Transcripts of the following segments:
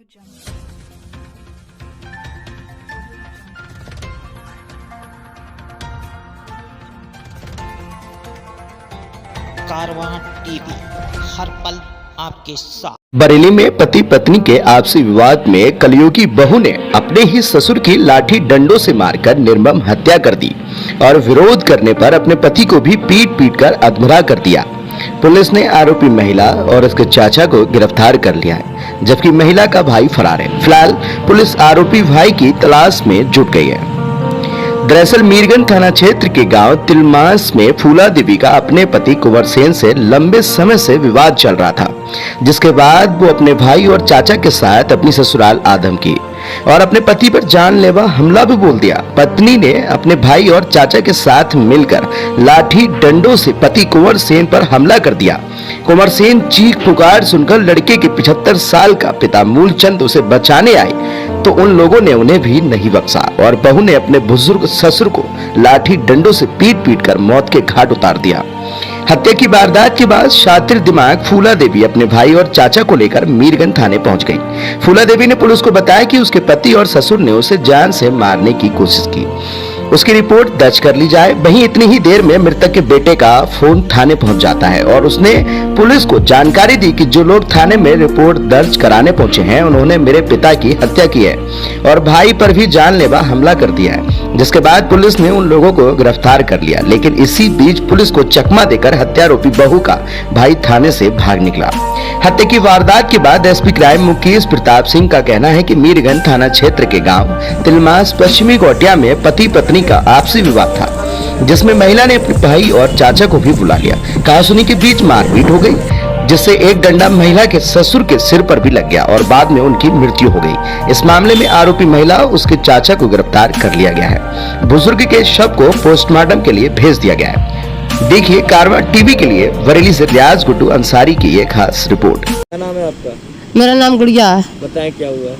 कारवां TV, हर पल आपके साथ। बरेली में पति पत्नी के आपसी विवाद में कलयुगी बहू ने अपने ही ससुर की लाठी डंडों से मारकर निर्मम हत्या कर दी और विरोध करने पर अपने पति को भी पीट पीट कर अधमरा कर दिया। पुलिस ने आरोपी महिला और उसके चाचा को गिरफ्तार कर लिया है, जबकि महिला का भाई फरार है। फिलहाल पुलिस आरोपी भाई की तलाश में जुट गई है। दरअसल मीरगंज थाना क्षेत्र के गांव तिलमास में फूला देवी का अपने पति कुंवर सेन से लंबे समय से विवाद चल रहा था, जिसके बाद वो अपने भाई और चाचा के साथ अपनी ससुराल आदम की और अपने पति पर जानलेवा हमला भी बोल दिया। पत्नी ने अपने भाई और चाचा के साथ मिलकर लाठी डंडों से पति कुंवर सेन पर हमला कर दिया। कुंवर सेन चीख पुकार सुनकर लड़के के 75 साल का पिता मूलचंद उसे बचाने आए तो उन लोगों ने उन्हें भी नहीं बख्शा और बहू ने अपने बुजुर्ग ससुर को लाठी डंडों से पीट पीट कर मौत के घाट उतार दिया। हत्या की वारदात के बाद शातिर दिमाग फूला देवी अपने भाई और चाचा को लेकर मीरगंज थाने पहुंच गई। फूला देवी ने पुलिस को बताया कि उसके पति और ससुर ने उसे जान से मारने की कोशिश की, उसकी रिपोर्ट दर्ज कर ली जाए। वहीं इतनी ही देर में मृतक के बेटे का फोन थाने पहुंच जाता है और उसने पुलिस को जानकारी दी कि जो लोग थाने में रिपोर्ट दर्ज कराने पहुंचे हैं उन्होंने मेरे पिता की हत्या की है और भाई पर भी जानलेवा हमला कर दिया है, जिसके बाद पुलिस ने उन लोगों को गिरफ्तार कर लिया। लेकिन इसी बीच पुलिस को चकमा देकर हत्यारोपी बहू का भाई थाने से भाग निकला। हत्या की वारदात के बाद एसपी क्राइम मुकेश प्रताप सिंह का कहना है कि मीरगंज थाना क्षेत्र के गांव तिलमास पश्चिमी गोटिया में पति पत्नी का आपसी विवाद था, जिसमें महिला ने अपने भाई और चाचा को भी बुला लिया। कहासुनी के बीच मारपीट हो गई, जिससे एक डंडा महिला के ससुर के सिर पर भी लग गया और बाद में उनकी मृत्यु हो गई। इस मामले में आरोपी महिला उसके चाचा को गिरफ्तार कर लिया गया है। बुजुर्ग के शव को पोस्टमार्टम के लिए भेज दिया गया है। देखिए कारवां टीवी के लिए बरेली से रियाज गुड्डू अंसारी की ये खास रिपोर्ट। क्या नाम है आपका? मेरा नाम गुड़िया है। बताएं क्या हुआ?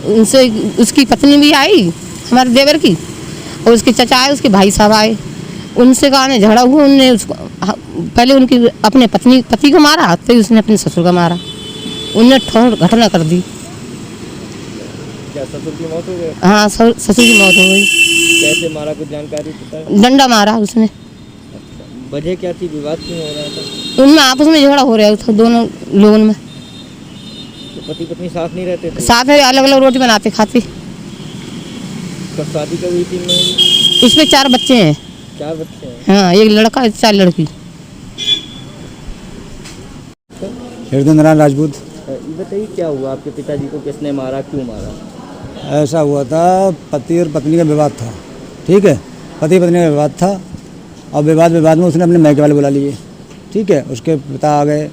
उनसे उसकी पत्नी भी आई, हमारे देवर की, और उसके चचा आए, उसके भाई साहब आए। उनसे कहा झगड़ा हुआ, उनने उसको पहले उनकी अपने पति को मारा, फिर उसने अपने ससुर को मारा। उनने ठोर घटना कर दी। क्या ससुर की मौत हो गई? हाँ, ससुर की मौत हो गई। कैसे मारा, कुछ जानकारी पता है? डंडा मारा उसने। वजह क्या थी, विवाद क्यों हो रहा था? उनमें आपस में झगड़ा हो रहा था दोनों लोगों में। तो पति पत्नी साथ नहीं रहते थे? साथ में अलग अलग रोटी बनाते खाते। कब शादी कब हुई थी? इसमें 4 बच्चे हैं। 4 बच्चे हैं? हाँ, एक लड़का 4 लड़की। हृदय नारायण राजपूत। ये बताइए क्या हुआ, आपके पिताजी को किसने मारा, क्यों मारा? ऐसा हुआ था, पति और पत्नी का विवाद था। ठीक है, पति पत्नी का विवाद था और विवाद में उसने अपने मैके वाले बुला लिए। ठीक है, उसके पिता आ गए,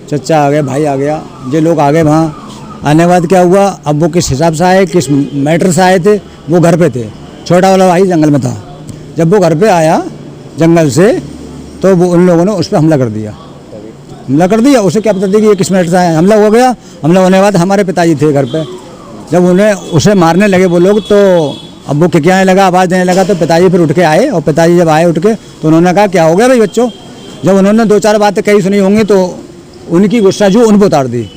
चचा आ गए, भाई आ गया, ये लोग आ गए। वहाँ आने के बाद क्या हुआ, अब वो किस हिसाब से आए, किस मैटर से आए थे, वो घर पे थे। छोटा वाला भाई जंगल में था। जब वो घर पे आया जंगल से तो वो उन लोगों ने उस पर हमला कर दिया। उसे क्या पता था कि ये किस मैटर से आया। हमला हो गया। हमला होने के बाद हमारे पिताजी थे घर पे। जब उन्हें उसे मारने लगे वो लोग, तो अब वो किकियाने लगा, आवाज़ देने लगा, तो पिताजी फिर उठ के आए। और पिताजी जब आए उठ के तो उन्होंने कहा क्या हो गया भाई बच्चों। जब उन्होंने 2-4 बातें कही सुनी होंगी तो उनकी गुस्सा जो उन पर उतार दी।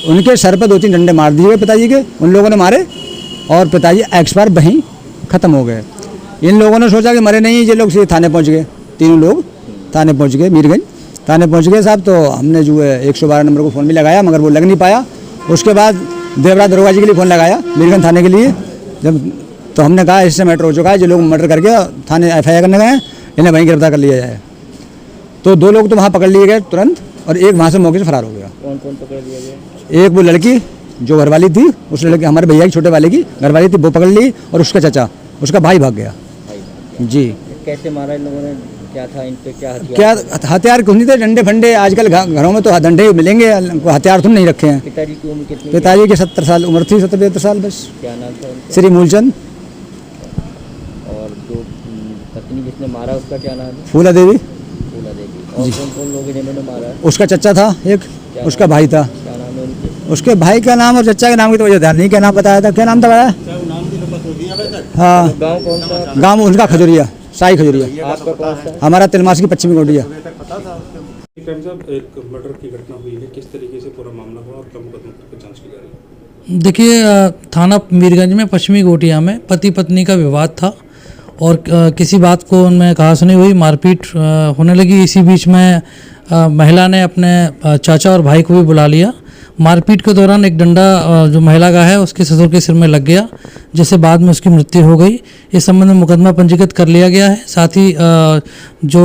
उनके सर पर 2-3 डंडे मार दिए पिताजी के, उन लोगों ने मारे और पिताजी एक्सपायर वहीं ख़त्म हो गए। इन लोगों ने सोचा कि मरे नहीं, ये लोग सीधे थाने पहुँच गए। तीनों लोग थाने पहुँच गए, मीरगंज थाने पहुँच गए साहब। तो हमने जो है 112 नंबर को फ़ोन भी लगाया, मगर वो लग नहीं पाया। उसके बाद देवराज दरोगा जी के लिए फ़ोन लगाया मीरगंज थाने के लिए। जब तो हमने कहा इससे मैटर हो चुका है, जो लोग मर्डर करके थाने FIR करने गए हैं, इन्हें वहीं गिरफ्तार कर लिया जाए। तो 2 लोग तो वहाँ पकड़ लिए गए तुरंत और एक वहाँ से मौके से फरार हो गया। कौन कौन पकड़ लिया गया? एक वो लड़की जो घरवाली थी, उस लड़की हमारे भैया की छोटे वाले की घरवाली थी, वो पकड़ ली, और उसका चाचा, उसका भाई भाग गया जी। कैसे मारा इन लोगों ने, क्या था इन पे, क्या हथियार कुछ नहीं थे, डंडे फंडे। आजकल घरों में तो डंडे मिलेंगे, हथियार तो नहीं रखे हैं। पिताजी की उम्र कितनी? पिताजी की 70 साल उम्र थी, 70-72 साल बस। क्या नाम था उनका? श्री मूलचंद। और जो पत्नी जिसने मारा उसका क्या नाम है? फूला देवी। फूला देवी। और कौन कौन लोग जिन्होंने मारा? उसका चचा था एक, उसका भाई था। क्या नाम है उनके? उसके भाई का नाम और चचा के नाम की तो मुझे ध्यान नहीं, क्या नाम बताया था, क्या नाम था बताया? हाँ, गाँव कौन सा? गाँव उनका खजुरिया, शाही खजुरिया। आपका कौन सा? हमारा तिलमास की पश्चिमी गोटिया। साहब एक मर्डर की घटना हुई है, किस तरीके से पूरा मामला हुआ और क्या मुकदमा की जांच की जा रही है? देखिए थाना मीरगंज में पश्चिमी गोटिया में पति पत्नी का विवाद था और किसी बात को उनमें कहासुनी हुई, मारपीट होने लगी। इसी बीच में महिला ने अपने चाचा और भाई को भी बुला लिया। मारपीट के दौरान एक डंडा जो महिला का है उसके ससुर के सिर में लग गया, जिससे बाद में उसकी मृत्यु हो गई। इस संबंध में मुकदमा पंजीकृत कर लिया गया है। साथ ही जो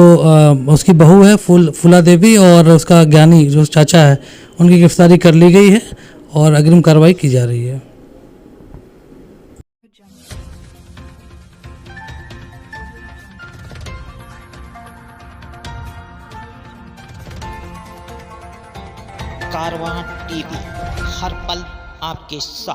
उसकी बहू है फूला देवी और उसका ज्ञानी जो चाचा है उनकी गिरफ्तारी कर ली गई है और अग्रिम कार्रवाई की जा रही है। कारवां टीवी, हर पल आपके साथ।